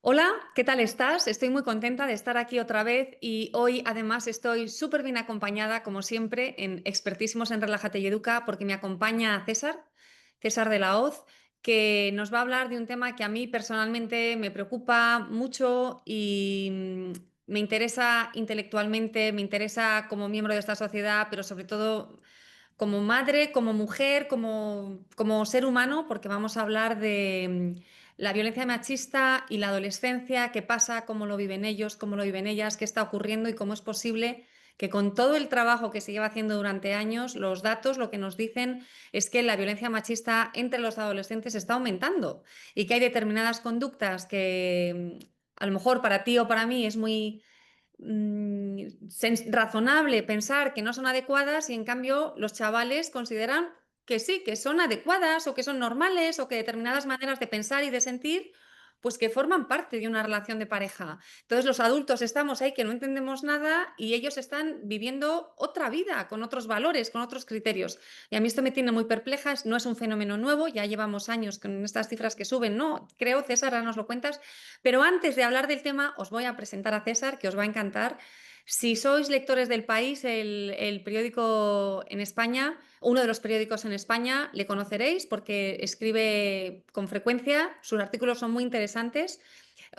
Hola, ¿qué tal estás? Estoy muy contenta de estar aquí otra vez y hoy además estoy súper bien acompañada, como siempre, en Expertísimos en Relájate y Educa, porque me acompaña César de la Hoz, que nos va a hablar de un tema que a mí personalmente me preocupa mucho y me interesa intelectualmente, me interesa como miembro de esta sociedad, pero sobre todo como madre, como mujer, como ser humano, porque vamos a hablar de la violencia machista y la adolescencia, qué pasa, cómo lo viven ellos, cómo lo viven ellas, qué está ocurriendo y cómo es posible que con todo el trabajo que se lleva haciendo durante años, los datos lo que nos dicen es que la violencia machista entre los adolescentes está aumentando y que hay determinadas conductas que a lo mejor para ti o para mí es muy razonable pensar que no son adecuadas y en cambio los chavales consideran que sí, que son adecuadas o que son normales o que determinadas maneras de pensar y de sentir, pues que forman parte de una relación de pareja. Entonces los adultos estamos ahí que no entendemos nada y ellos están viviendo otra vida con otros valores, con otros criterios. Y a mí esto me tiene muy perpleja, no es un fenómeno nuevo, ya llevamos años con estas cifras que suben, no, creo, César, ahora nos lo cuentas, pero antes de hablar del tema, os voy a presentar a César, que os va a encantar. Si sois lectores del País, el periódico en España, uno de los periódicos en España, le conoceréis porque escribe con frecuencia, sus artículos son muy interesantes.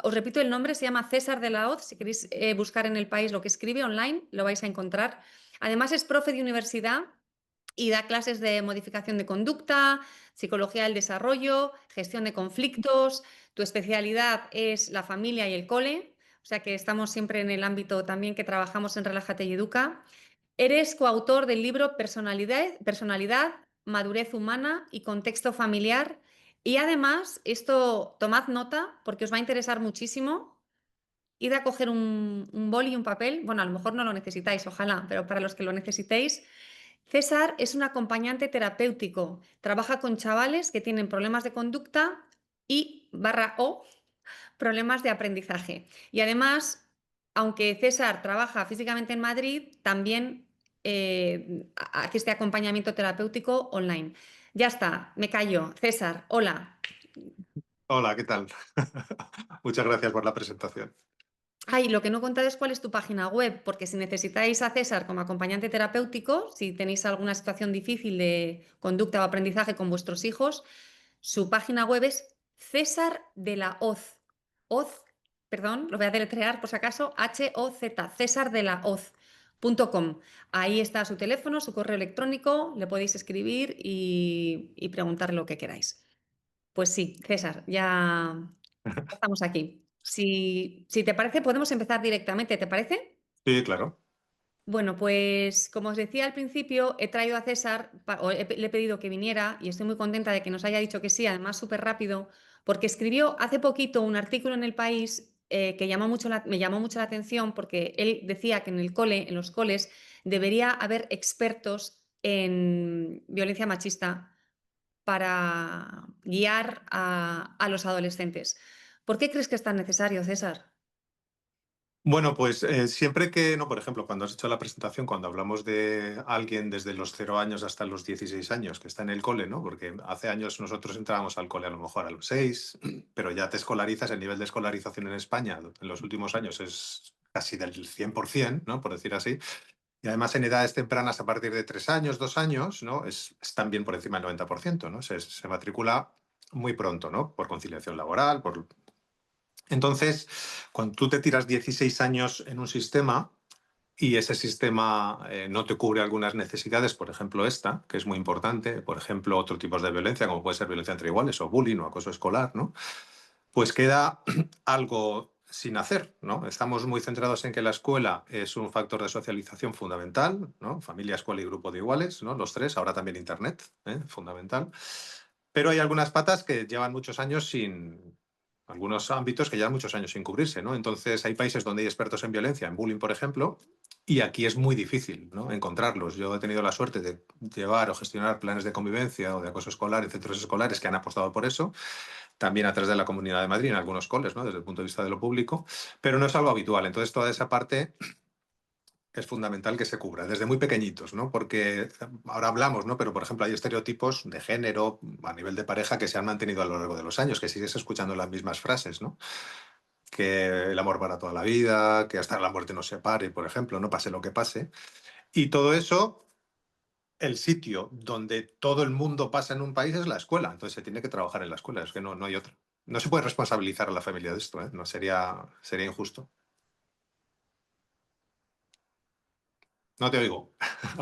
Os repito el nombre, se llama César de la Hoz, si queréis buscar en el País lo que escribe online, lo vais a encontrar. Además es profe de universidad y da clases de modificación de conducta, psicología del desarrollo, gestión de conflictos. Tu especialidad es la familia y el cole, o sea que estamos siempre en el ámbito también que trabajamos en Relájate y Educa. Eres coautor del libro Personalidad, Madurez Humana y Contexto Familiar. Y además, esto tomad nota porque os va a interesar muchísimo. Id a coger un boli y un papel. Bueno, a lo mejor no lo necesitáis, ojalá, pero para los que lo necesitéis, César es un acompañante terapéutico. Trabaja con chavales que tienen problemas de conducta y barra o problemas de aprendizaje. Y además, aunque César trabaja físicamente en Madrid, también hace este acompañamiento terapéutico online. Ya está, me callo. César, hola. Hola, ¿qué tal? Muchas gracias por la presentación. Ay, lo que no he contado es cuál es tu página web, porque si necesitáis a César como acompañante terapéutico, si tenéis alguna situación difícil de conducta o aprendizaje con vuestros hijos, su página web es César de la Hoz. Hoz, perdón, lo voy a deletrear por si acaso, H-O-Z, cesardelahoz.com. Ahí está su teléfono, su correo electrónico, le podéis escribir y preguntarle lo que queráis. Pues sí, César, ya estamos aquí. Si te parece, podemos empezar directamente, ¿te parece? Sí, claro. Bueno, pues como os decía al principio, he traído a César, le he pedido que viniera y estoy muy contenta de que nos haya dicho que sí, además súper rápido, porque escribió hace poquito un artículo en El País que me llamó mucho la atención porque él decía que en el cole, en los coles, debería haber expertos en violencia machista para guiar a los adolescentes. ¿Por qué crees que es tan necesario, César? Bueno, pues siempre que, no, por ejemplo, cuando has hecho la presentación, cuando hablamos de alguien desde los 0 años hasta los 16 años que está en el cole, ¿no? Porque hace años nosotros entrábamos al cole a lo mejor a los 6, pero ya te escolarizas, el nivel de escolarización en España en los últimos años es casi del 100%, ¿no? Por decir así. Y además en edades tempranas, a partir de 3 años, 2 años, ¿no? Es también por encima del 90%, ¿no? Se matricula muy pronto, ¿no? Por conciliación laboral, por... Entonces, cuando tú te tiras 16 años en un sistema y ese sistema no te cubre algunas necesidades, por ejemplo esta, que es muy importante, por ejemplo otro tipo de violencia, como puede ser violencia entre iguales o bullying o acoso escolar, ¿no? Pues queda algo sin hacer, ¿no? Estamos muy centrados en que la escuela es un factor de socialización fundamental, ¿no? Familia, escuela y grupo de iguales, ¿no? Los tres, ahora también Internet, fundamental. Pero hay algunas patas que llevan muchos años sin, algunos ámbitos que llevan muchos años sin cubrirse, ¿no? Entonces hay países donde hay expertos en violencia, en bullying, por ejemplo, y aquí es muy difícil, ¿no? Encontrarlos. Yo he tenido la suerte de llevar o gestionar planes de convivencia o de acoso escolar en centros escolares que han apostado por eso, también a través de la Comunidad de Madrid en algunos coles, ¿no? Desde el punto de vista de lo público, pero no es algo habitual. Entonces toda esa parte es fundamental que se cubra desde muy pequeñitos, ¿no? Porque ahora hablamos, ¿no? Pero, por ejemplo, hay estereotipos de género a nivel de pareja que se han mantenido a lo largo de los años, que sigues escuchando las mismas frases, ¿no? que el amor para toda la vida, que hasta la muerte nos separe, por ejemplo, no pase lo que pase. Y todo eso, el sitio donde todo el mundo pasa en un país es la escuela, entonces se tiene que trabajar en la escuela, es que no hay otra. No se puede responsabilizar a la familia de esto, ¿eh? No sería injusto. No te oigo.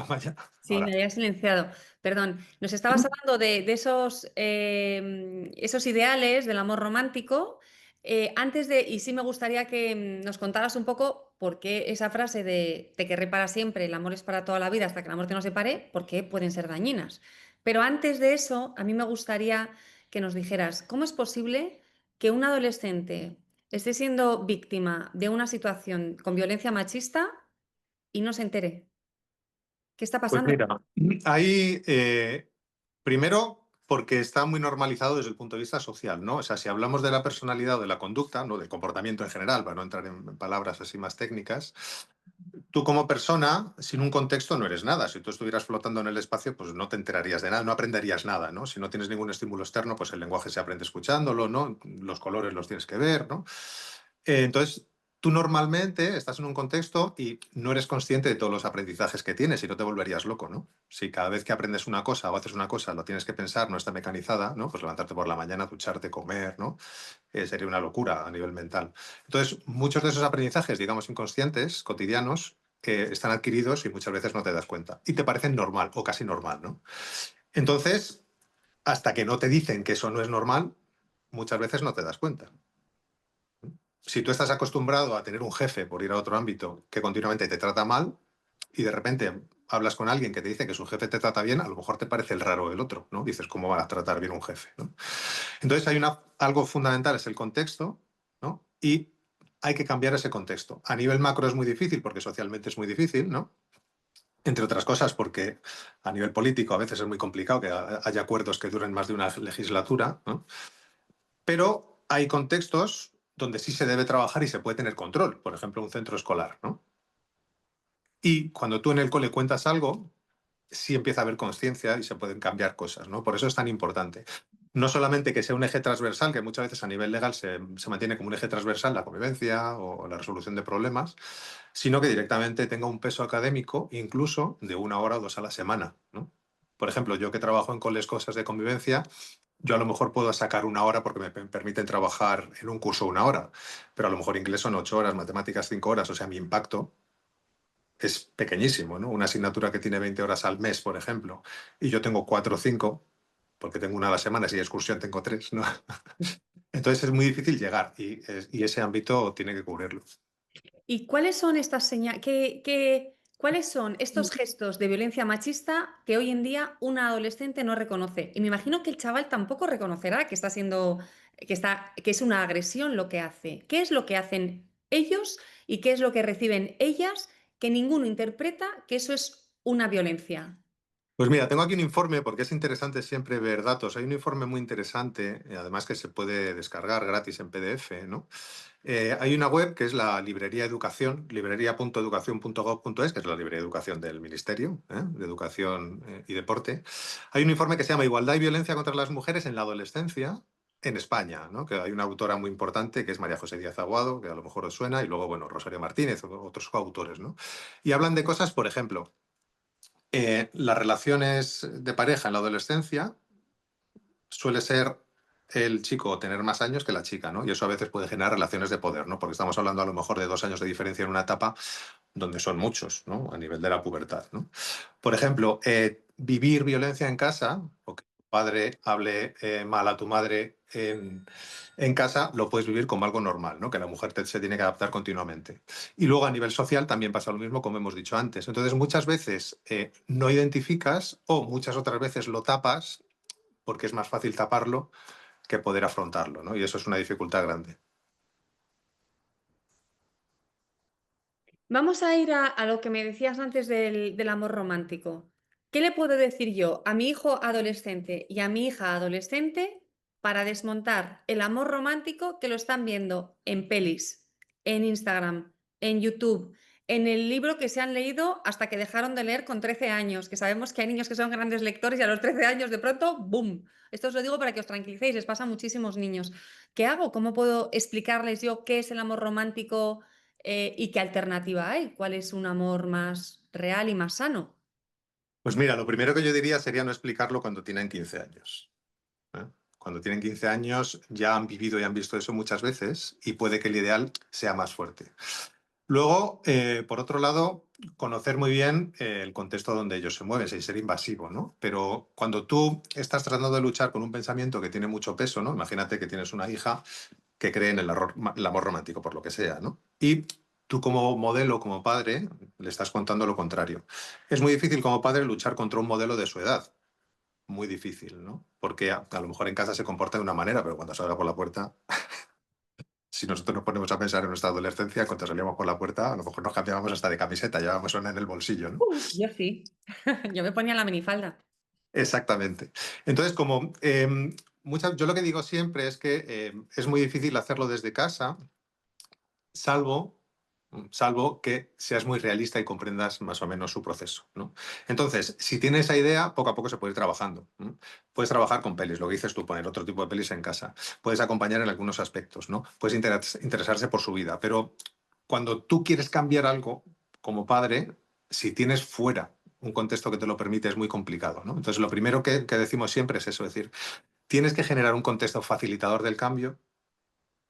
Vaya, Sí, me ahora. había silenciado. Perdón. Nos estabas hablando de esos, esos ideales del amor romántico. Antes de, y sí me gustaría que nos contaras un poco por qué esa frase de te querré para siempre, el amor es para toda la vida hasta que la muerte nos separe, por qué pueden ser dañinas. Pero antes de eso, a mí me gustaría que nos dijeras, ¿cómo es posible que un adolescente esté siendo víctima de una situación con violencia machista y no se entere? ¿Qué está Pues pasando? mira, ahí, primero, porque está muy normalizado desde el punto de vista social, ¿no? O sea, si hablamos de la personalidad o de la conducta, ¿no? Del comportamiento en general, para no entrar en palabras así más técnicas, tú como persona, sin un contexto, no eres nada. Si tú estuvieras flotando en el espacio, pues no te enterarías de nada, no aprenderías nada, ¿no? Si no tienes ningún estímulo externo, pues el lenguaje se aprende escuchándolo, ¿no? Los colores los tienes que ver, ¿no? Entonces, tú normalmente estás en un contexto y no eres consciente de todos los aprendizajes que tienes y no te volverías loco, ¿no? Si cada vez que aprendes una cosa o haces una cosa lo tienes que pensar, no está mecanizada, ¿no? Pues levantarte por la mañana, ducharte, comer, ¿no? Sería una locura a nivel mental. Entonces, muchos de esos aprendizajes, digamos, inconscientes, cotidianos, están adquiridos y muchas veces no te das cuenta. Y te parecen normal o casi normal, ¿no? Entonces, hasta que no te dicen que eso no es normal, muchas veces no te das cuenta. Si tú estás acostumbrado a tener un jefe, por ir a otro ámbito, que continuamente te trata mal y de repente hablas con alguien que te dice que su jefe te trata bien, a lo mejor te parece el raro del otro, ¿no? Dices, ¿cómo va a tratar bien un jefe? ¿No? Entonces hay algo fundamental, es el contexto, ¿no? Y hay que cambiar ese contexto. A nivel macro es muy difícil porque socialmente es muy difícil, ¿no? Entre otras cosas porque a nivel político a veces es muy complicado que haya acuerdos que duren más de una legislatura, ¿no? Pero hay contextos donde sí se debe trabajar y se puede tener control, por ejemplo, un centro escolar, ¿no? Y cuando tú en el cole cuentas algo, sí empieza a haber conciencia y se pueden cambiar cosas, ¿no? Por eso es tan importante. No solamente que sea un eje transversal, que muchas veces a nivel legal se mantiene como un eje transversal la convivencia o la resolución de problemas, sino que directamente tenga un peso académico, incluso de 1 hora o 2 a la semana, ¿no? Por ejemplo, yo que trabajo en coles cosas de convivencia, yo a lo mejor puedo sacar 1 hora porque me permiten trabajar en un curso 1 hora, pero a lo mejor inglés son 8 horas, matemáticas 5 horas, o sea, mi impacto es pequeñísimo, ¿no? Una asignatura que tiene 20 horas al mes, por ejemplo, y yo tengo 4 o 5, porque tengo una a la semana, si hay excursión tengo 3, ¿no? Entonces es muy difícil llegar y ese ámbito tiene que cubrirlo. ¿Y cuáles son estas señales, cuáles son estos gestos de violencia machista que hoy en día una adolescente no reconoce? Y me imagino que el chaval tampoco reconocerá que está siendo, que es una agresión lo que hace. ¿Qué es lo que hacen ellos y qué es lo que reciben ellas que ninguno interpreta que eso es una violencia? Pues mira, tengo aquí un informe porque es interesante siempre ver datos. Hay un informe muy interesante, además que se puede descargar gratis en PDF, ¿no? Hay una web que es la Librería Educación, librería.educación.gov.es, que es la librería de educación del Ministerio, de Educación y Deporte. Hay un informe que se llama Igualdad y Violencia contra las Mujeres en la Adolescencia en España, ¿no? Que hay una autora muy importante que es María José Díaz Aguado, que a lo mejor os suena, y luego, bueno, Rosario Martínez, otros coautores, ¿no? Y hablan de cosas, por ejemplo, las relaciones de pareja en la adolescencia suele ser el chico tener más años que la chica, ¿no? Y eso a veces puede generar relaciones de poder, ¿no? Porque estamos hablando a lo mejor de 2 años de diferencia en una etapa donde son muchos, ¿no? A nivel de la pubertad, ¿no? Por ejemplo, vivir violencia en casa, o que tu padre hable mal a tu madre en casa, lo puedes vivir como algo normal, ¿no? Que la mujer se tiene que adaptar continuamente. Y luego a nivel social también pasa lo mismo, como hemos dicho antes. Entonces, muchas veces no identificas o muchas otras veces lo tapas porque es más fácil taparlo que poder afrontarlo, ¿no? Y eso es una dificultad grande. Vamos a ir a lo que me decías antes del amor romántico. ¿Qué le puedo decir yo a mi hijo adolescente y a mi hija adolescente para desmontar el amor romántico que lo están viendo en pelis, en Instagram, en YouTube, en el libro que se han leído hasta que dejaron de leer con 13 años, que sabemos que hay niños que son grandes lectores y a los 13 años de pronto, ¡boom! Esto os lo digo para que os tranquilicéis, les pasa a muchísimos niños. ¿Qué hago? ¿Cómo puedo explicarles yo qué es el amor romántico, y qué alternativa hay? ¿Cuál es un amor más real y más sano? Pues mira, lo primero que yo diría sería no explicarlo cuando tienen 15 años. ¿Eh? Cuando tienen 15 años ya han vivido y han visto eso muchas veces y puede que el ideal sea más fuerte. Luego, por otro lado, conocer muy bien el contexto donde ellos se mueven, sin ser invasivo, ¿no? Pero cuando tú estás tratando de luchar con un pensamiento que tiene mucho peso, ¿no? Imagínate que tienes una hija que cree en el amor romántico, por lo que sea, ¿no? Y tú como modelo, como padre, le estás contando lo contrario. Es muy difícil como padre luchar contra un modelo de su edad. Muy difícil, ¿no? Porque a lo mejor en casa se comporta de una manera, pero cuando salga por la puerta, si nosotros nos ponemos a pensar en nuestra adolescencia, cuando salíamos por la puerta, a lo mejor nos cambiábamos hasta de camiseta, llevábamos una en el bolsillo, ¿no? Yo sí. Yo me ponía la minifalda. Exactamente. Entonces, como yo lo que digo siempre es que es muy difícil hacerlo desde casa, salvo, salvo que seas muy realista y comprendas más o menos su proceso, ¿no? Entonces, si tienes esa idea, poco a poco se puede ir trabajando, ¿no? Puedes trabajar con pelis, lo que dices tú, poner otro tipo de pelis en casa. Puedes acompañar en algunos aspectos, ¿no? Puedes interesarse por su vida, pero cuando tú quieres cambiar algo como padre, si tienes fuera un contexto que te lo permite, es muy complicado, ¿no? Entonces, lo primero que decimos siempre es eso, es decir, tienes que generar un contexto facilitador del cambio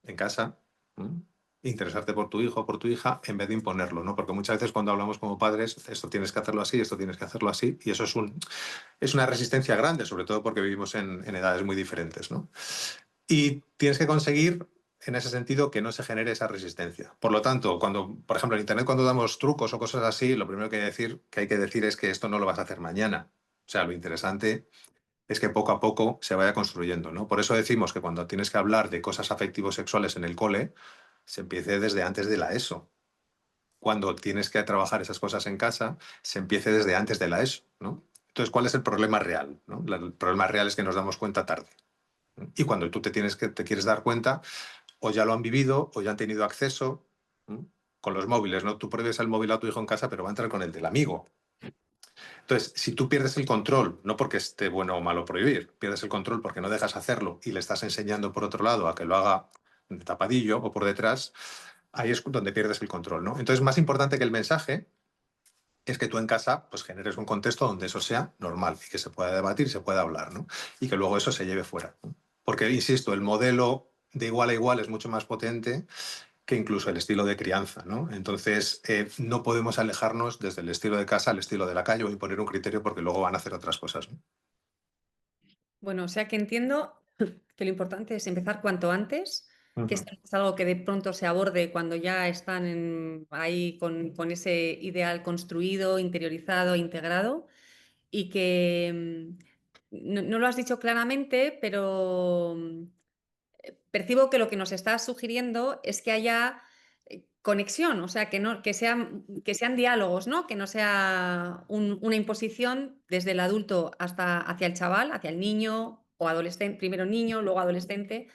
en casa, ¿m? Interesarte por tu hijo o por tu hija en vez de imponerlo, ¿no? Porque muchas veces cuando hablamos como padres, esto tienes que hacerlo así, esto tienes que hacerlo así, y eso es una resistencia grande, sobre todo porque vivimos en edades muy diferentes, ¿no? Y tienes que conseguir, en ese sentido, que no se genere esa resistencia. Por lo tanto, cuando, por ejemplo, en Internet, cuando damos trucos o cosas así, lo primero que hay que decir es que esto no lo vas a hacer mañana. O sea, lo interesante es que poco a poco se vaya construyendo, ¿no? Por eso decimos que cuando tienes que hablar de cosas afectivos sexuales en el cole, se empiece desde antes de la ESO. Cuando tienes que trabajar esas cosas en casa, se empiece desde antes de la ESO, ¿no? Entonces, ¿cuál es el problema real? ¿No? El problema real es que nos damos cuenta tarde. ¿No? Y cuando tú te quieres dar cuenta, o ya lo han vivido, o ya han tenido acceso, ¿no? Con los móviles, ¿no? Tú prohíbes el móvil a tu hijo en casa, pero va a entrar con el del amigo. Entonces, si tú pierdes el control, no porque esté bueno o malo prohibir, pierdes el control porque no dejas hacerlo y le estás enseñando por otro lado a que lo haga de tapadillo o por detrás, ahí es donde pierdes el control, ¿no? Entonces, más importante que el mensaje es que tú en casa pues generes un contexto donde eso sea normal y que se pueda debatir, se pueda hablar, ¿no? Y que luego eso se lleve fuera, ¿no? Porque, insisto, el modelo de igual a igual es mucho más potente que incluso el estilo de crianza, ¿no? Entonces, no podemos alejarnos desde el estilo de casa al estilo de la calle o imponer un criterio porque luego van a hacer otras cosas, ¿no? Bueno, o sea que entiendo que lo importante es empezar cuanto antes, que Ujú. esto no es algo que de pronto se aborde cuando ya están ahí con ese ideal construido, interiorizado, integrado, y que no lo has dicho claramente, pero percibo que lo que nos estás sugiriendo es que haya conexión, o sea, que sean diálogos, ¿no? Que no sea una imposición desde el adulto hasta hacia el chaval, hacia el niño o adolescente, primero niño, luego adolescente,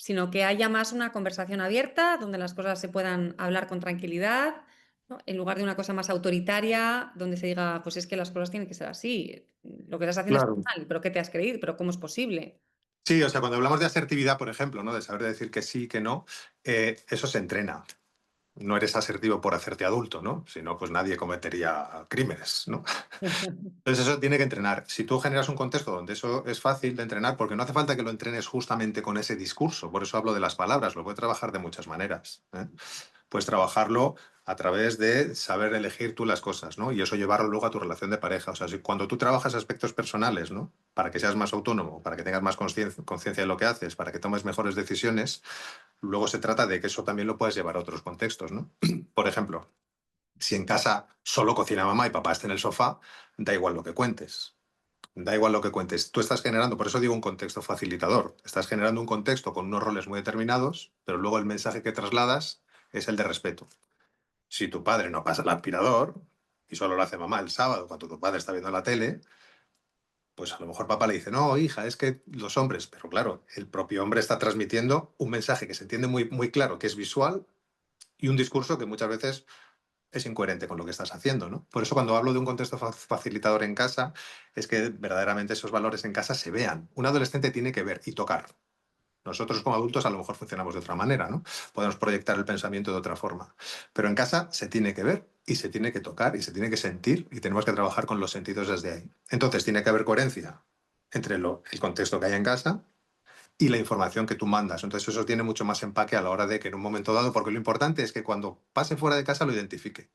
sino que haya más una conversación abierta donde las cosas se puedan hablar con tranquilidad, ¿no? En lugar de una cosa más autoritaria, donde se diga, pues es que las cosas tienen que ser así, lo que estás haciendo está Claro. mal, pero ¿qué te has creído? ¿Pero cómo es posible? Sí, o sea, cuando hablamos de asertividad, por ejemplo, ¿no? De saber decir que sí, que no, eso se entrena. No eres asertivo por hacerte adulto, ¿no? Si no, pues nadie cometería crímenes, ¿no? Entonces eso tiene que entrenar. Si tú generas un contexto donde eso es fácil de entrenar, porque no hace falta que lo entrenes justamente con ese discurso, por eso hablo de las palabras, lo puedes trabajar de muchas maneras, ¿eh? Puedes trabajarlo a través de saber elegir tú las cosas, ¿no? Y eso llevarlo luego a tu relación de pareja. O sea, cuando tú trabajas aspectos personales, ¿no? Para que seas más autónomo, para que tengas más conciencia de lo que haces, para que tomes mejores decisiones, luego se trata de que eso también lo puedes llevar a otros contextos, ¿no? Por ejemplo, si en casa solo cocina mamá y papá está en el sofá, da igual lo que cuentes. Da igual lo que cuentes. Tú estás generando, por eso digo un contexto facilitador. Estás generando un contexto con unos roles muy determinados, pero luego el mensaje que trasladas es el de respeto. Si tu padre no pasa el aspirador y solo lo hace mamá el sábado cuando tu padre está viendo la tele, pues a lo mejor papá le dice, no, hija, es que los hombres, pero claro, el propio hombre está transmitiendo un mensaje que se entiende muy, muy claro, que es visual, y un discurso que muchas veces es incoherente con lo que estás haciendo, ¿no? Por eso cuando hablo de un contexto facilitador en casa, es que verdaderamente esos valores en casa se vean. Un adolescente tiene que ver y tocar. Nosotros como adultos a lo mejor funcionamos de otra manera, ¿no? Podemos proyectar el pensamiento de otra forma. Pero en casa se tiene que ver y se tiene que tocar y se tiene que sentir y tenemos que trabajar con los sentidos desde ahí. Entonces tiene que haber coherencia entre el contexto que hay en casa y la información que tú mandas. Entonces eso tiene mucho más empaque a la hora de que en un momento dado, porque lo importante es que cuando pase fuera de casa lo identifique.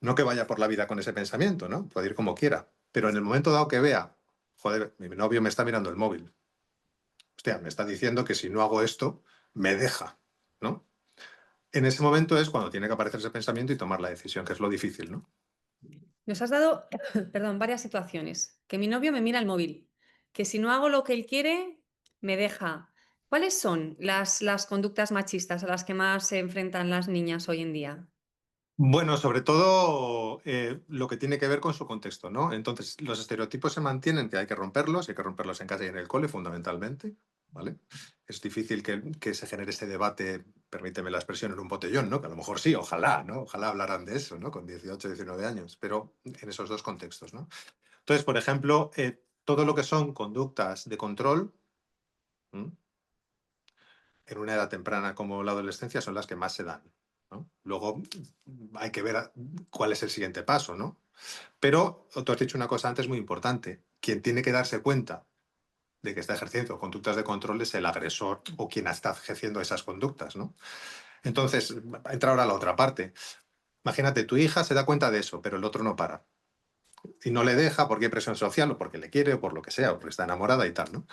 No que vaya por la vida con ese pensamiento, ¿no? Puede ir como quiera. Pero en el momento dado que vea, joder, mi novio me está mirando el móvil. Hostia, me está diciendo que si no hago esto, me deja, ¿no? En ese momento es cuando tiene que aparecer ese pensamiento y tomar la decisión, que es lo difícil, ¿no? Nos has dado, perdón, varias situaciones. Que mi novio me mira el móvil, que si no hago lo que él quiere, me deja. ¿Cuáles son las conductas machistas a las que más se enfrentan las niñas hoy en día? Bueno, sobre todo lo que tiene que ver con su contexto, ¿no? Entonces, los estereotipos se mantienen, que hay que romperlos en casa y en el cole fundamentalmente, ¿vale? Es difícil que se genere ese debate, permíteme la expresión, en un botellón, ¿no? Que a lo mejor sí, ojalá, ¿no? Ojalá hablaran de eso, ¿no? Con 18, 19 años, pero en esos dos contextos, ¿no? Entonces, por ejemplo, todo lo que son conductas de control, ¿m? En una edad temprana como la adolescencia son las que más se dan, ¿no? Luego hay que ver cuál es el siguiente paso, ¿no? Pero tú has dicho una cosa antes muy importante. Quien tiene que darse cuenta de que está ejerciendo conductas de control es el agresor o quien está ejerciendo esas conductas, ¿no? Entonces, entra ahora la otra parte. Imagínate, tu hija se da cuenta de eso, pero el otro no para. Y no le deja porque hay presión social o porque le quiere o por lo que sea, o porque está enamorada y tal, ¿no?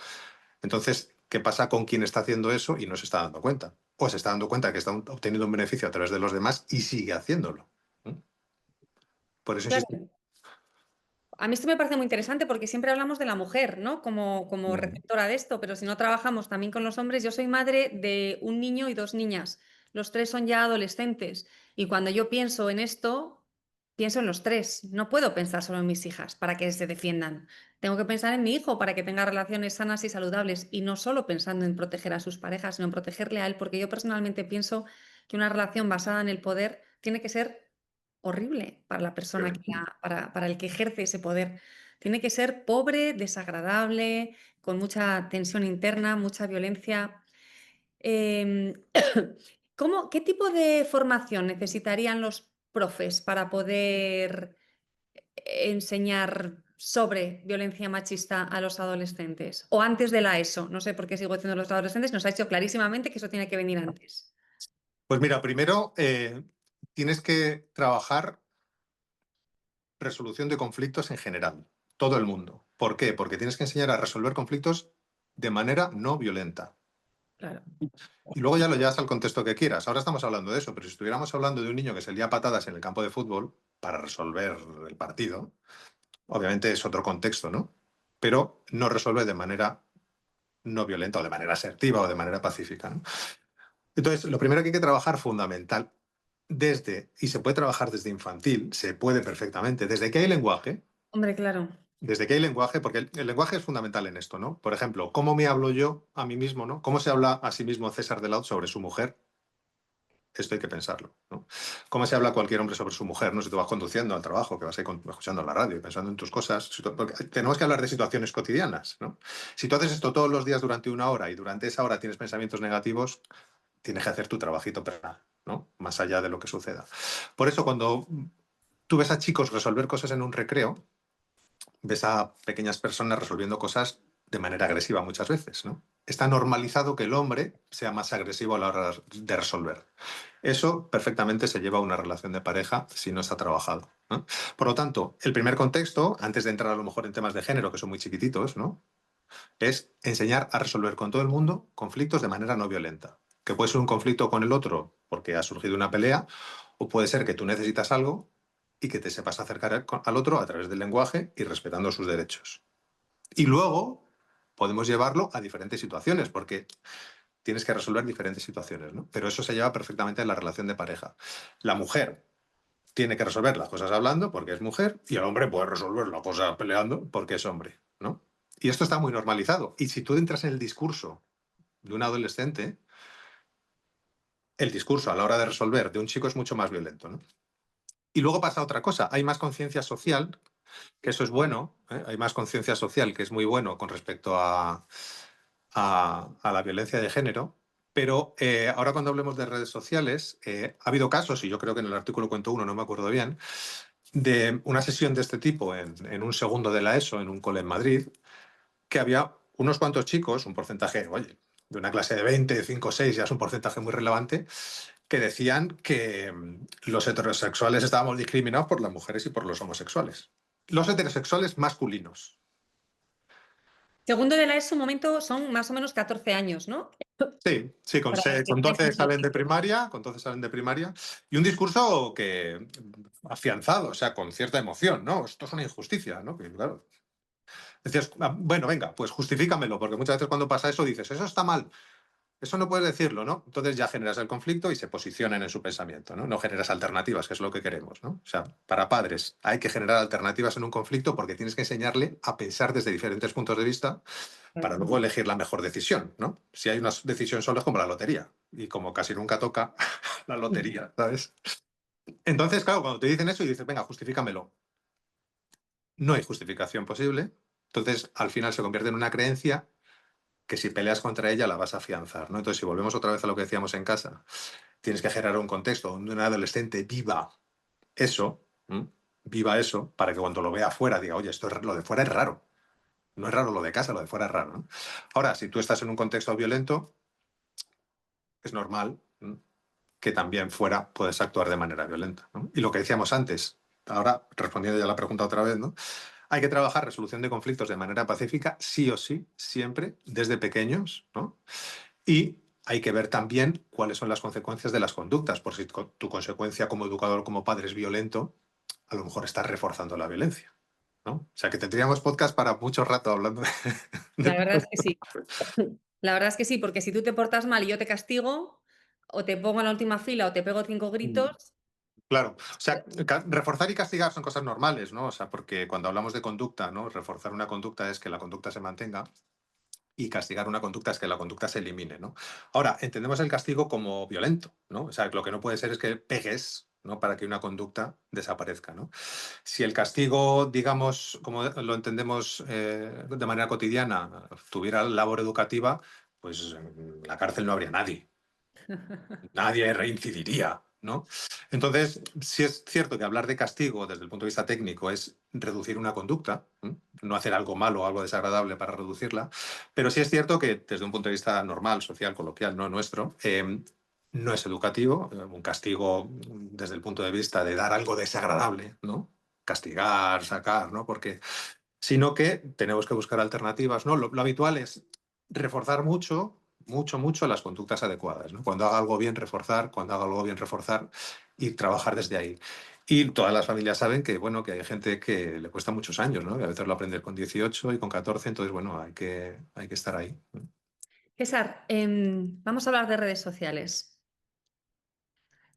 Entonces, ¿qué pasa con quien está haciendo eso y no se está dando cuenta? O se está dando cuenta que está obteniendo un beneficio a través de los demás y sigue haciéndolo. ¿No? Por eso insisto. Claro. A mí esto me parece muy interesante porque siempre hablamos de la mujer, ¿no? Como Mm. receptora de esto, pero si no trabajamos también con los hombres, yo soy madre de un niño y dos niñas. Los tres son ya adolescentes. Y cuando yo pienso en esto, pienso en los tres. No puedo pensar solo en mis hijas para que se defiendan. Tengo que pensar en mi hijo para que tenga relaciones sanas y saludables. Y no solo pensando en proteger a sus parejas, sino en protegerle a él, porque yo personalmente pienso que una relación basada en el poder tiene que ser horrible para la persona para el que ejerce ese poder. Tiene que ser pobre, desagradable, con mucha tensión interna, mucha violencia. Em, ¿qué tipo de formación necesitarían los profes para poder enseñar sobre violencia machista a los adolescentes? O antes de la ESO, no sé por qué sigo diciendo los adolescentes, nos ha dicho clarísimamente que eso tiene que venir antes. Pues mira, primero tienes que trabajar resolución de conflictos en general, todo el mundo. ¿Por qué? Porque tienes que enseñar a resolver conflictos de manera no violenta. Claro. Y luego ya lo llevas al contexto que quieras. Ahora estamos hablando de eso, pero si estuviéramos hablando de un niño que se lía a patadas en el campo de fútbol para resolver el partido, obviamente es otro contexto, ¿no? Pero no resuelve de manera no violenta o de manera asertiva o de manera pacífica, ¿no? Entonces, lo primero que hay que trabajar fundamental y se puede trabajar desde infantil, se puede perfectamente, desde que hay lenguaje, Hombre, claro. porque el lenguaje es fundamental en esto, ¿no? Por ejemplo, ¿cómo me hablo yo a mí mismo, ¿no? ¿Cómo se habla a sí mismo César Delaut sobre su mujer? Esto hay que pensarlo, ¿no? ¿Cómo se habla cualquier hombre sobre su mujer, ¿no? Si tú vas conduciendo al trabajo, que vas ahí escuchando la radio y pensando en tus cosas, porque tenemos que hablar de situaciones cotidianas, ¿no? Si tú haces esto todos los días durante una hora y durante esa hora tienes pensamientos negativos, tienes que hacer tu trabajito personal, ¿no? Más allá de lo que suceda. Por eso, cuando tú ves a chicos resolver cosas en un recreo, ves a pequeñas personas resolviendo cosas de manera agresiva muchas veces, ¿no? Está normalizado que el hombre sea más agresivo a la hora de resolver. Eso perfectamente se lleva a una relación de pareja si no está trabajado, ¿no? Por lo tanto, el primer contexto, antes de entrar a lo mejor en temas de género, que son muy chiquititos, ¿no? Es enseñar a resolver con todo el mundo conflictos de manera no violenta. Que puede ser un conflicto con el otro porque ha surgido una pelea, o puede ser que tú necesitas algo y que te sepas acercar al otro a través del lenguaje y respetando sus derechos. Y luego podemos llevarlo a diferentes situaciones, porque tienes que resolver diferentes situaciones, ¿no? Pero eso se lleva perfectamente en la relación de pareja. La mujer tiene que resolver las cosas hablando porque es mujer y el hombre puede resolver las cosas peleando porque es hombre, ¿no? Y esto está muy normalizado. Y si tú entras en el discurso de un adolescente, el discurso a la hora de resolver de un chico es mucho más violento, ¿no? Y luego pasa otra cosa, hay más conciencia social, que eso es bueno, ¿eh? Hay más conciencia social, que es muy bueno con respecto a a la violencia de género, pero ahora cuando hablemos de redes sociales, ha habido casos, y yo creo que en el artículo cuento uno, no me acuerdo bien, de una sesión de este tipo en un segundo de la ESO, en un cole en Madrid, que había unos cuantos chicos, un porcentaje, oye, de una clase de 20, de 5 o 6, ya es un porcentaje muy relevante, que decían que los heterosexuales estábamos discriminados por las mujeres y por los homosexuales. Los heterosexuales masculinos. Segundo de la ESO, un momento, son más o menos 14 años, ¿no? Sí, sí, Para la con 12 diferencia de salen de ciclo. primaria, con 12 salen de primaria, y un discurso que afianzado, o sea, con cierta emoción, ¿no? Esto es una injusticia, ¿no? Que, claro, decías, "Ah, bueno, venga, pues justifícamelo", porque muchas veces cuando pasa eso dices, eso está mal, eso no puedes decirlo, ¿no? Entonces ya generas el conflicto y se posicionan en su pensamiento, ¿no? No generas alternativas, que es lo que queremos, ¿no? O sea, para padres hay que generar alternativas en un conflicto porque tienes que enseñarle a pensar desde diferentes puntos de vista para Claro. luego elegir la mejor decisión, ¿no? Si hay una decisión solo es como la lotería, y como casi nunca toca la lotería, ¿sabes? Entonces, claro, cuando te dicen eso y dices, venga, justifícamelo, no hay justificación posible, entonces al final se convierte en una creencia que si peleas contra ella la vas a afianzar, ¿no? Entonces, si volvemos otra vez a lo que decíamos en casa, tienes que generar un contexto donde un adolescente eso, ¿m? viva eso, para que cuando lo vea afuera diga, oye, lo de fuera es raro. No es raro lo de casa, lo de fuera es raro, ¿no? Ahora, si tú estás en un contexto violento, es normal, ¿m? que también fuera puedes actuar de manera violenta, ¿no? Y lo que decíamos antes, ahora respondiendo ya a la pregunta otra vez, ¿no? Hay que trabajar resolución de conflictos de manera pacífica, sí o sí, siempre, desde pequeños, ¿no? Y hay que ver también cuáles son las consecuencias de las conductas, por si tu consecuencia como educador, como padre es violento, a lo mejor estás reforzando la violencia, ¿no? O sea que tendríamos podcast para mucho rato hablando La de verdad todo es que sí. La verdad es que sí, porque si tú te portas mal y yo te castigo, o te pongo en la última fila o te pego 5 esto. gritos. Claro, o sea, reforzar y castigar son cosas normales, ¿no? O sea, porque cuando hablamos de conducta, ¿no? Reforzar una conducta es que la conducta se mantenga y castigar una conducta es que la conducta se elimine, ¿no? Ahora, entendemos el castigo como violento, ¿no? O sea, lo que no puede ser es que pegues, ¿no? Para que una conducta desaparezca, ¿no? Si el castigo, digamos, como lo entendemos de manera cotidiana, tuviera labor educativa, pues en la cárcel no habría nadie, nadie reincidiría, ¿no? Entonces, sí es cierto que hablar de castigo desde el punto de vista técnico es reducir una conducta, ¿m? No hacer algo malo o algo desagradable para reducirla, pero sí es cierto que desde un punto de vista normal, social, coloquial, no nuestro, no es educativo. Un castigo desde el punto de vista de dar algo desagradable, ¿no? Castigar, sacar, ¿no? Porque sino que tenemos que buscar alternativas, ¿no? Lo habitual es reforzar mucho las conductas adecuadas, ¿no? Cuando haga algo bien, reforzar, cuando haga algo bien, reforzar y trabajar desde ahí. Y todas las familias saben que, bueno, que hay gente que le cuesta muchos años, ¿no? Que a veces lo aprende con 18 y con 14, entonces, bueno, hay que estar ahí. César, vamos a hablar de redes sociales.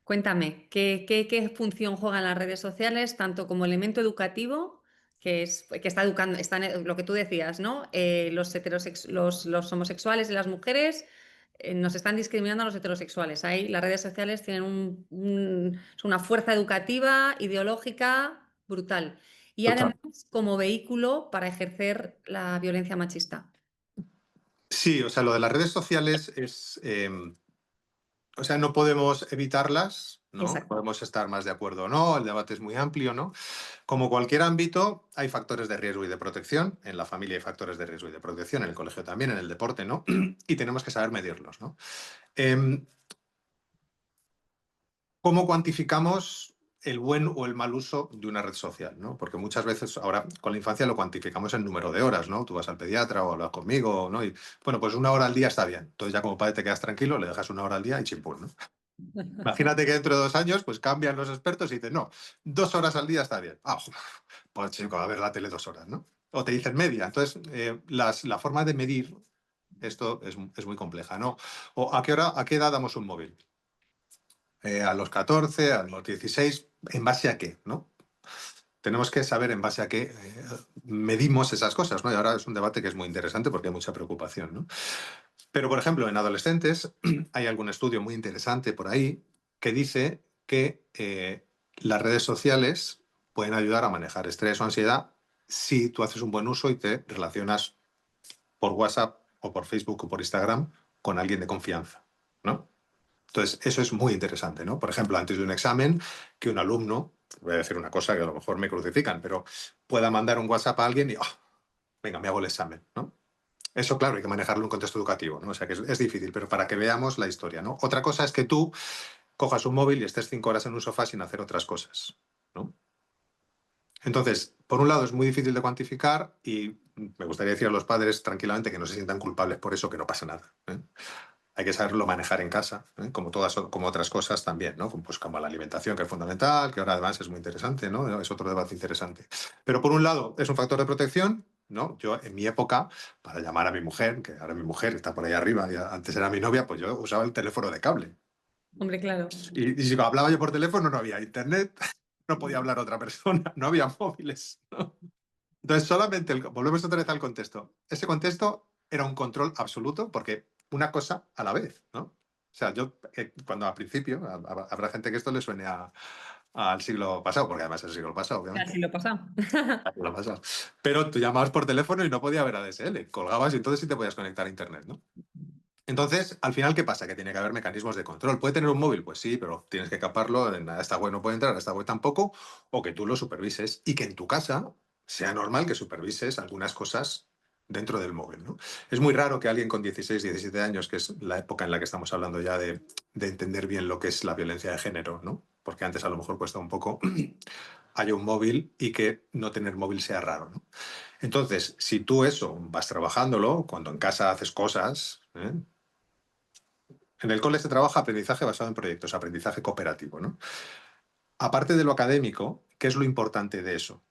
Cuéntame, ¿qué función juegan las redes sociales, tanto como elemento educativo, que está educando, lo que tú decías, ¿no? Los homosexuales y las mujeres nos están discriminando a los heterosexuales. Ahí las redes sociales tienen es una fuerza educativa, ideológica, brutal. Y Total. además como vehículo para ejercer la violencia machista. Sí, o sea, lo de las redes sociales es, o sea, no podemos evitarlas, ¿no? Exacto. Podemos estar más de acuerdo o no, el debate es muy amplio, ¿no? Como cualquier ámbito, hay factores de riesgo y de protección. En la familia hay factores de riesgo y de protección, en el colegio también, en el deporte, ¿no? Y tenemos que saber medirlos, ¿no? Em, ¿Cómo cuantificamos el buen o el mal uso de una red social, ¿no? Porque muchas veces ahora con la infancia lo cuantificamos en número de horas, ¿no? Tú vas al pediatra o hablas conmigo, ¿no? Y bueno, pues una hora al día está bien. Entonces ya como padre te quedas tranquilo, le dejas una hora al día y chimpún, ¿no? Imagínate que dentro de 2 años, pues cambian los expertos y dicen, no, 2 horas al día está bien. Ah, pues chico, a ver la tele 2 horas, ¿no? O te dicen media. Entonces, la forma de medir esto es muy compleja, ¿no? O a qué edad damos un móvil. A los 14, a los 16, ¿en base a qué, no? Tenemos que saber en base a qué medimos esas cosas, ¿no? Y ahora es un debate que es muy interesante porque hay mucha preocupación, ¿no? Pero, por ejemplo, en adolescentes hay algún estudio muy interesante por ahí que dice que las redes sociales pueden ayudar a manejar estrés o ansiedad si tú haces un buen uso y te relacionas por WhatsApp o por Facebook o por Instagram con alguien de confianza, ¿no? Entonces, eso es muy interesante, ¿no? Por ejemplo, antes de un examen, que un alumno, voy a decir una cosa que a lo mejor me crucifican, pero pueda mandar un WhatsApp a alguien y, "Ah, venga, me hago el examen", ¿no? Eso, claro, hay que manejarlo en un contexto educativo, ¿no? O sea, que es difícil, pero para que veamos la historia, ¿no? Otra cosa es que tú cojas un móvil y estés 5 horas en un sofá sin hacer otras cosas, ¿no? Entonces, por un lado es muy difícil de cuantificar y me gustaría decir a los padres tranquilamente que no se sientan culpables por eso, que no pasa nada, ¿eh? Hay que saberlo manejar en casa, ¿eh? Como todas, como otras cosas también, ¿no? Pues como la alimentación, que es fundamental, que ahora además es muy interesante, ¿no? Es otro debate interesante. Pero por un lado es un factor de protección, ¿no? Yo en mi época, para llamar a mi mujer, que ahora mi mujer está por ahí arriba, y antes era mi novia, pues yo usaba el teléfono de cable. Hombre, claro. Y si hablaba yo por teléfono no había internet, no podía hablar otra persona, no había móviles, ¿no? Entonces, solamente, volvemos otra vez al contexto. Ese contexto era un control absoluto porque una cosa a la vez, ¿no? O sea, yo, cuando al principio, habrá gente que esto le suene al siglo pasado, porque además es el siglo pasado, Así obviamente. lo pasa. Al siglo pasado. Pero tú llamabas por teléfono y no podía haber ADSL. Colgabas y entonces sí te podías conectar a internet, ¿no? Entonces, al final, ¿qué pasa? Que tiene que haber mecanismos de control. ¿Puede tener un móvil? Pues sí, pero tienes que caparlo. A esta web no puede entrar, a esta web tampoco. O que tú lo supervises y que en tu casa sea normal que supervises algunas cosas dentro del móvil, ¿no? Es muy raro que alguien con 16, 17 años, que es la época en la que estamos hablando ya de entender bien lo que es la violencia de género, ¿no? Porque antes a lo mejor cuesta un poco, haya un móvil y que no tener móvil sea raro, ¿no? Entonces, si tú eso vas trabajándolo, cuando en casa haces cosas, ¿eh? En el cole se trabaja aprendizaje basado en proyectos, aprendizaje cooperativo, ¿no? Aparte de lo académico, ¿qué es lo importante de eso?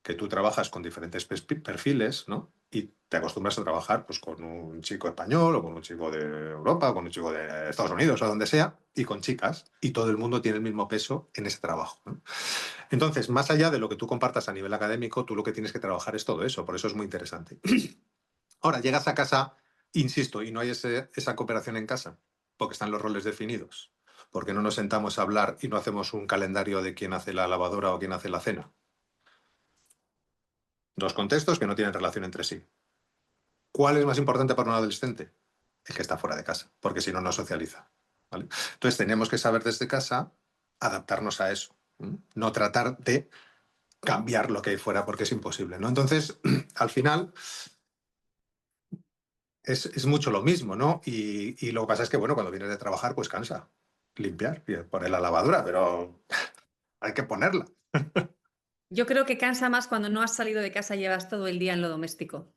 Que tú trabajas con diferentes perfiles, ¿no? Y te acostumbras a trabajar pues, con un chico español o con un chico de Europa o con un chico de Estados Unidos o donde sea, y con chicas, y todo el mundo tiene el mismo peso en ese trabajo, ¿no? Entonces, más allá de lo que tú compartas a nivel académico, tú lo que tienes que trabajar es todo eso, por eso es muy interesante. Ahora, llegas a casa, insisto, y no hay esa cooperación en casa, porque están los roles definidos. Porque no nos sentamos a hablar y no hacemos un calendario de quién hace la lavadora o quién hace la cena. Dos contextos que no tienen relación entre sí. ¿Cuál es más importante para un adolescente? El que está fuera de casa, porque si no, no socializa, ¿vale? Entonces, tenemos que saber desde casa adaptarnos a eso. No tratar de cambiar lo que hay fuera, porque es imposible, ¿no? Entonces, al final, es mucho lo mismo, ¿no? Y lo que pasa es que, bueno, cuando vienes de trabajar, pues cansa limpiar y poner la lavadora, pero hay que ponerla. Yo creo que cansa más cuando no has salido de casa y llevas todo el día en lo doméstico.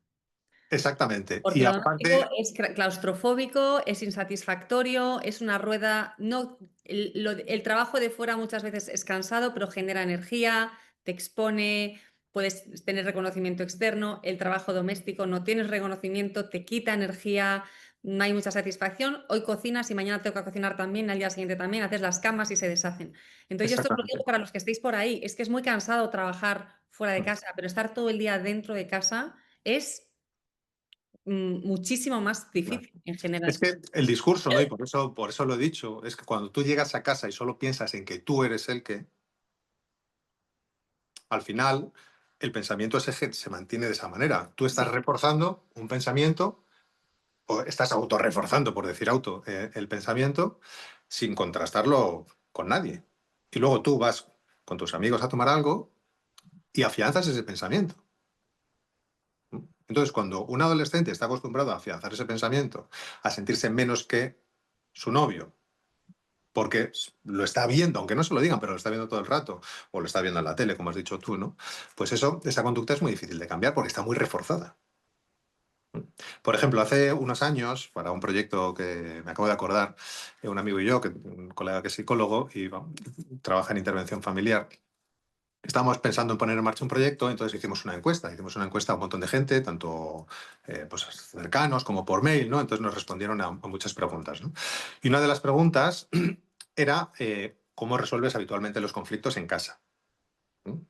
Exactamente. Porque Y lo doméstico aparte, es claustrofóbico, es insatisfactorio, es una rueda. No, el trabajo de fuera muchas veces es cansado, pero genera energía, te expone, puedes tener reconocimiento externo. El trabajo doméstico no tienes reconocimiento, te quita energía, no hay mucha satisfacción. Hoy cocinas y mañana tengo que cocinar también, al día siguiente también, haces las camas y se deshacen. Entonces, yo esto lo digo exactamente. para los que estéis por ahí, es que es muy cansado trabajar fuera de casa, pero estar todo el día dentro de casa es muchísimo más Claro. difícil en Es general. que el discurso, ¿no? Y por eso lo he dicho, es que cuando tú llegas a casa y solo piensas en que tú eres el que, al final el pensamiento se mantiene de esa manera. Tú estás Sí. reforzando un pensamiento o estás autorreforzando, por decir el pensamiento sin contrastarlo con nadie. Y luego tú vas con tus amigos a tomar algo y afianzas ese pensamiento. Entonces, cuando un adolescente está acostumbrado a afianzar ese pensamiento, a sentirse menos que su novio, porque lo está viendo, aunque no se lo digan, pero lo está viendo todo el rato, o lo está viendo en la tele, como has dicho tú, ¿no? Pues esa conducta es muy difícil de cambiar porque está muy reforzada. Por ejemplo, hace unos años, para un proyecto que me acabo de acordar, un amigo y yo, un colega que es psicólogo y trabaja en intervención familiar, estábamos pensando en poner en marcha un proyecto, entonces hicimos una encuesta a un montón de gente, tanto pues, cercanos como por mail, ¿no? Entonces nos respondieron a muchas preguntas, ¿no? Y una de las preguntas era ¿cómo resuelves habitualmente los conflictos en casa? ¿No?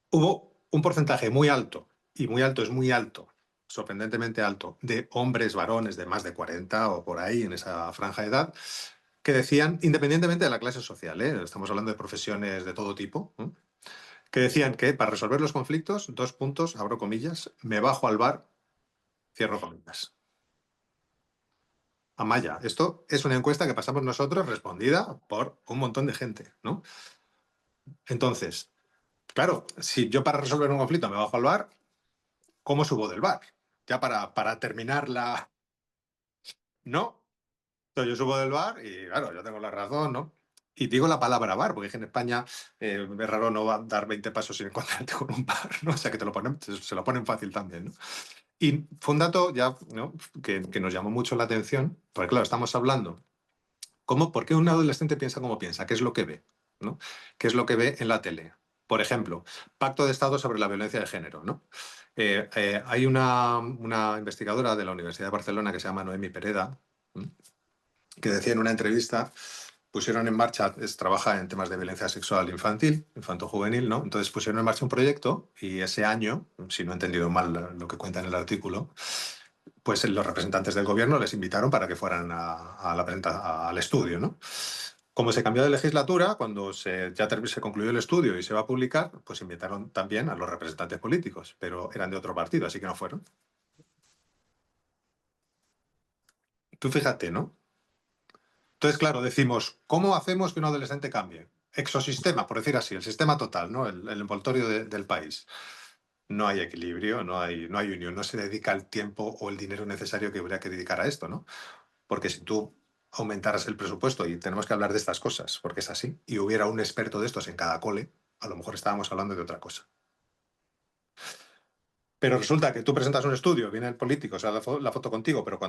Hubo un porcentaje muy alto, y muy alto es muy alto, sorprendentemente alto, de hombres, varones de más de 40 o por ahí en esa franja de edad, que decían, independientemente de la clase social, estamos hablando de profesiones de todo tipo, ¿no? Que decían que para resolver los conflictos, dos puntos, abro comillas, me bajo al bar Cierro comillas. Amaya, esto es una encuesta que pasamos nosotros respondida por un montón de gente, ¿no? Entonces, claro, si yo para resolver un conflicto me bajo al bar, ¿cómo subo del bar? Ya para terminar la... No, entonces yo subo del bar y claro, yo tengo la razón, ¿no? Y digo la palabra bar, porque es que en España es raro no va a dar 20 pasos sin encontrarte con un bar, ¿no? O sea que te lo ponen, se lo ponen fácil también, ¿no? Y fue un dato ya, ¿no? que nos llamó mucho la atención, porque claro, estamos hablando, ¿por qué un adolescente piensa como piensa? ¿Qué es lo que ve? ¿No? ¿Qué es lo que ve en la tele? Por ejemplo, Pacto de Estado sobre la violencia de género, ¿no? Hay una investigadora de la Universidad de Barcelona que se llama Noemi Pereda, ¿m? Que decía en una entrevista, pusieron en marcha, trabaja en temas de violencia sexual infantil, infanto-juvenil, ¿no? Entonces pusieron en marcha un proyecto y ese año, si no he entendido mal lo que cuenta en el artículo, pues los representantes del gobierno les invitaron para que fueran al estudio, ¿no? Como se cambió de legislatura, cuando se concluyó el estudio y se va a publicar, pues invitaron también a los representantes políticos, pero eran de otro partido, así que no fueron. Tú fíjate, ¿no? Entonces, claro, decimos, ¿cómo hacemos que un adolescente cambie? Exosistema, por decir así, el sistema total, ¿no? El envoltorio del país. No hay equilibrio, no hay unión, no se dedica el tiempo o el dinero necesario que habría que dedicar a esto, ¿no? Porque si tú aumentaras el presupuesto, y tenemos que hablar de estas cosas, porque es así, y hubiera un experto de estos en cada cole, a lo mejor estábamos hablando de otra cosa. Pero resulta que tú presentas un estudio, viene el político, se da la foto contigo, pero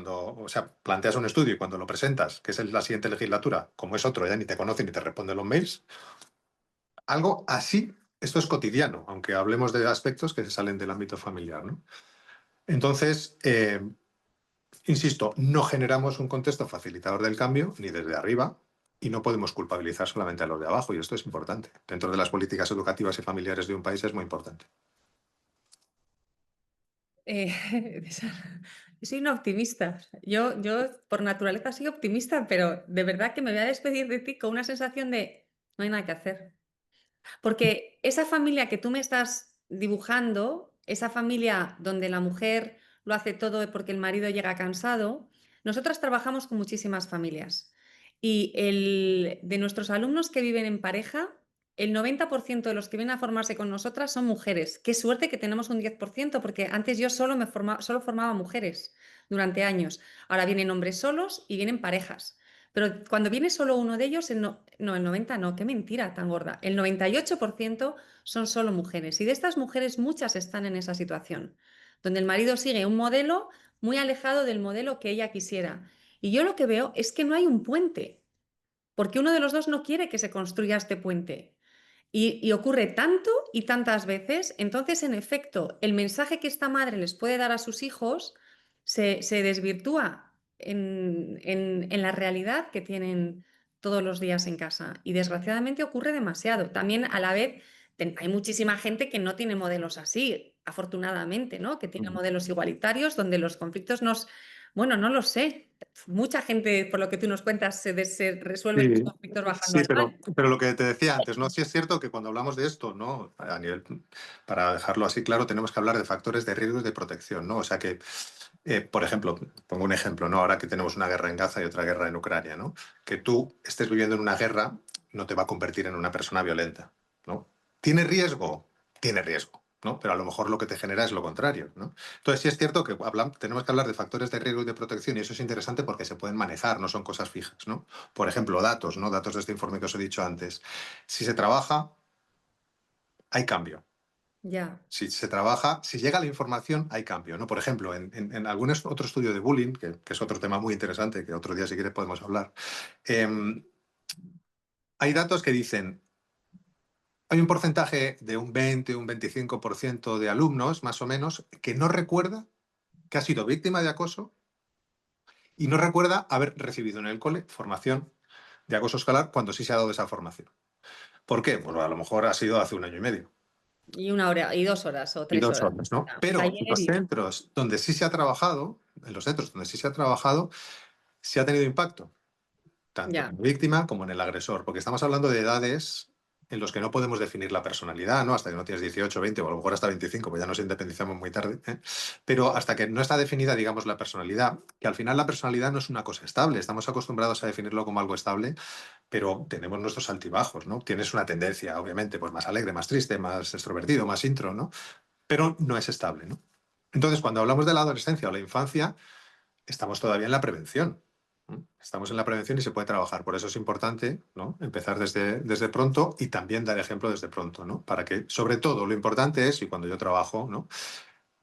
planteas un estudio y cuando lo presentas, que es en la siguiente legislatura, como es otro, ya ni te conoce ni te responde los mails, algo así, esto es cotidiano, aunque hablemos de aspectos que se salen del ámbito familiar, ¿no? Entonces, insisto, no generamos un contexto facilitador del cambio, ni desde arriba, y no podemos culpabilizar solamente a los de abajo, y esto es importante. Dentro de las políticas educativas y familiares de un país es muy importante. Eh, soy una optimista. Yo por naturaleza soy optimista, pero de verdad que me voy a despedir de ti con una sensación de no hay nada que hacer. Porque esa familia que tú me estás dibujando, esa familia donde la mujer lo hace todo porque el marido llega cansado, nosotras trabajamos con muchísimas familias. Y de nuestros alumnos que viven en pareja, el 90% de los que vienen a formarse con nosotras son mujeres. Qué suerte que tenemos un 10%, porque antes yo solo formaba mujeres durante años. Ahora vienen hombres solos y vienen parejas. Pero cuando viene solo uno de ellos, el 90 no, qué mentira tan gorda. El 98% son solo mujeres. Y de estas mujeres, muchas están en esa situación, donde el marido sigue un modelo muy alejado del modelo que ella quisiera. Y yo lo que veo es que no hay un puente, porque uno de los dos no quiere que se construya este puente. Y ocurre tanto y tantas veces, entonces, en efecto, el mensaje que esta madre les puede dar a sus hijos se desvirtúa en la realidad que tienen todos los días en casa. Y desgraciadamente ocurre demasiado. También a la vez hay muchísima gente que no tiene modelos así, afortunadamente, ¿no? Que tiene modelos igualitarios donde los conflictos bueno, no lo sé. Mucha gente, por lo que tú nos cuentas, se resuelven los Sí, conflictos bajando sí, al mar. pero lo que te decía antes, ¿no? Sí es cierto que cuando hablamos de esto, ¿no? Para dejarlo así claro, tenemos que hablar de factores de riesgo y de protección, ¿no? O sea que, por ejemplo, pongo un ejemplo, ¿no? Ahora que tenemos una guerra en Gaza y otra guerra en Ucrania, ¿no? Que tú estés viviendo en una guerra no te va a convertir en una persona violenta, ¿no? ¿Tiene riesgo? Tiene riesgo, ¿no? Pero a lo mejor lo que te genera es lo contrario, ¿no? Entonces sí es cierto que tenemos que hablar de factores de riesgo y de protección y eso es interesante porque se pueden manejar, no son cosas fijas, ¿no? Por ejemplo, datos, ¿no? Datos de este informe que os he dicho antes. Si se trabaja, hay cambio. Ya. Si se trabaja, si llega la información, hay cambio, ¿no? Por ejemplo, en algún otro estudio de bullying, que es otro tema muy interesante, que otro día si quieres podemos hablar, hay datos que dicen, hay un porcentaje de un 20, un 25% de alumnos, más o menos, que no recuerda que ha sido víctima de acoso y no recuerda haber recibido en el cole formación de acoso escolar cuando sí se ha dado esa formación. ¿Por qué? Pues a lo mejor ha sido hace un año y medio. Y 1 hora, y 2 horas, o Y tres dos horas. horas, ¿no? Pero Taller los y centros donde sí se ha trabajado, en los centros donde sí se ha trabajado, sí ha tenido impacto, tanto ya. en la víctima como en el agresor, porque estamos hablando de edades en los que no podemos definir la personalidad, ¿no? Hasta que no tienes 18, 20 o a lo mejor hasta 25, pues ya nos independizamos muy tarde, ¿eh? Pero hasta que no está definida, digamos, la personalidad, que al final la personalidad no es una cosa estable, estamos acostumbrados a definirlo como algo estable, pero tenemos nuestros altibajos, ¿no? Tienes una tendencia, obviamente, pues más alegre, más triste, más extrovertido, más intro, ¿no? Pero no es estable, ¿no? Entonces, cuando hablamos de la adolescencia o la infancia, estamos todavía en la prevención. ¿No? Estamos en la prevención y se puede trabajar. Por eso es importante, ¿no? Empezar desde pronto y también dar ejemplo desde pronto, ¿no? Para que, sobre todo, lo importante es, y cuando yo trabajo, ¿no?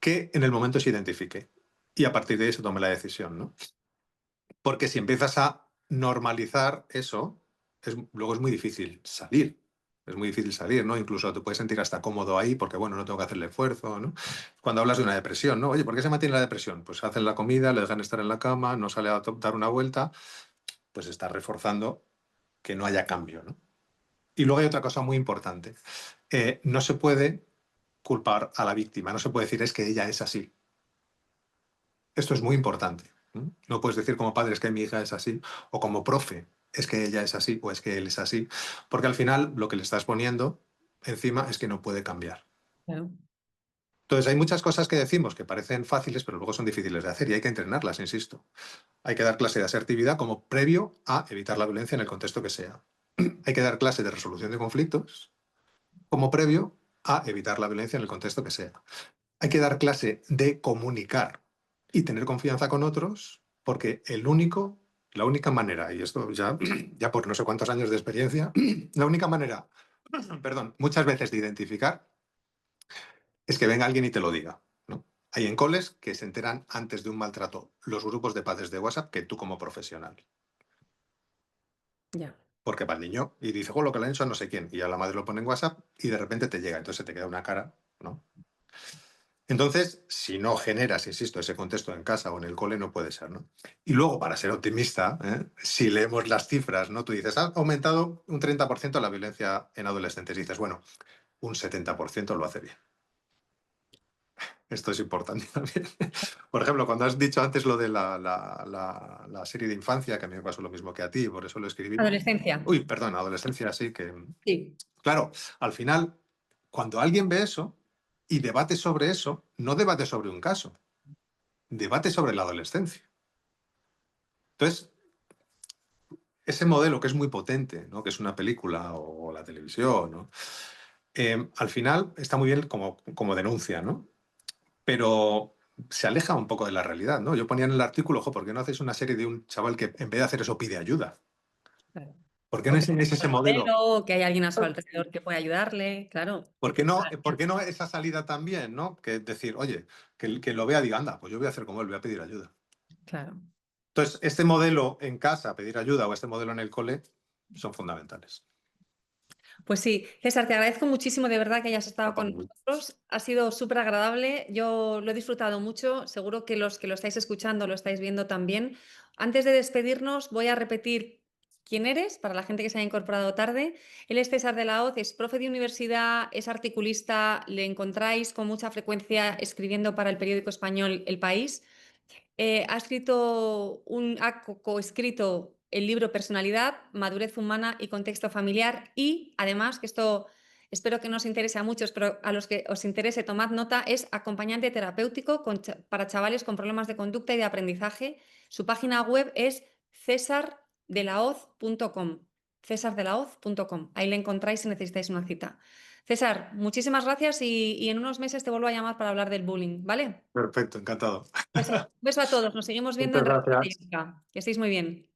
Que en el momento se identifique y a partir de ahí se tome la decisión, ¿no? Porque si empiezas a normalizar eso, luego es muy difícil salir. Es muy difícil salir, ¿no? Incluso te puedes sentir hasta cómodo ahí porque, bueno, no tengo que hacerle esfuerzo, ¿no? Cuando hablas de una depresión, ¿no? Oye, ¿por qué se mantiene la depresión? Pues hacen la comida, le dejan estar en la cama, no sale a dar una vuelta, pues está reforzando que no haya cambio, ¿no? Y luego hay otra cosa muy importante. No se puede culpar a la víctima, no se puede decir es que ella es así. Esto es muy importante. ¿No? No puedes decir como padre es que mi hija es así, o como profe es que ella es así, o es que él es así, porque al final lo que le estás poniendo encima es que no puede cambiar. Claro. Entonces hay muchas cosas que decimos que parecen fáciles, pero luego son difíciles de hacer y hay que entrenarlas, insisto. Hay que dar clase de asertividad como previo a evitar la violencia en el contexto que sea. Hay que dar clase de resolución de conflictos como previo a evitar la violencia en el contexto que sea. Hay que dar clase de comunicar y tener confianza con otros, porque la única manera, y esto ya, ya por no sé cuántos años de experiencia, la única manera, perdón, muchas veces de identificar es que venga alguien y te lo diga, ¿no? Hay en coles que se enteran antes de un maltrato los grupos de padres de WhatsApp que tú como profesional. Ya. Porque va el niño y dice, oh, lo que le han hecho a no sé quién, y ya la madre lo pone en WhatsApp y de repente te llega, entonces se te queda una cara, ¿no? Entonces, si no generas, insisto, ese contexto en casa o en el cole, no puede ser, ¿no? Y luego, para ser optimista, si leemos las cifras, ¿no? Tú dices, ha aumentado un 30% la violencia en adolescentes. Y dices, bueno, un 70% lo hace bien. Esto es importante también. Por ejemplo, cuando has dicho antes lo de la serie de infancia, que a mí me pasó lo mismo que a ti, por eso lo escribí. Adolescencia. Uy, perdón, adolescencia, sí, que Sí. claro, al final, cuando alguien ve eso y debate sobre eso, no debate sobre un caso, debate sobre la adolescencia. Entonces, ese modelo que es muy potente, ¿no? Que es una película o la televisión, ¿no? Al final está muy bien como denuncia, ¿no? Pero se aleja un poco de la realidad, ¿no? Yo ponía en el artículo, ojo, ¿por qué no hacéis una serie de un chaval que en vez de hacer eso pide ayuda? Claro. ¿Por qué O no que sea enseñáis ese un modelo? modelo, o que hay alguien a su alrededor que pueda ayudarle, claro. Por qué no esa salida también, ¿no? Que decir, oye, que lo vea diga, anda, pues yo voy a hacer como él, voy a pedir ayuda. Claro. Entonces, este modelo en casa, pedir ayuda, o este modelo en el cole, son fundamentales. Pues sí, César, te agradezco muchísimo de verdad que hayas estado con Ujú. nosotros. Ha sido súper agradable. Yo lo he disfrutado mucho. Seguro que los que lo estáis escuchando lo estáis viendo también. Antes de despedirnos, voy a repetir quién eres para la gente que se haya incorporado tarde. Él es César de la Hoz, es profe de universidad, es articulista, le encontráis con mucha frecuencia escribiendo para el periódico español El País. Ha coescrito el libro Personalidad, Madurez Humana y Contexto Familiar y, además, que esto espero que no os interese a muchos, pero a los que os interese, tomad nota, es acompañante terapéutico para chavales con problemas de conducta y de aprendizaje. Su página web es cesardelahoz.com. cesardelahoz.com. Ahí le encontráis si necesitáis una cita. César, muchísimas gracias y en unos meses te vuelvo a llamar para hablar del bullying, ¿vale? Perfecto, encantado. Beso a todos. Nos seguimos viendo Muchas en Red gracias. Estratégica. Que estéis muy bien.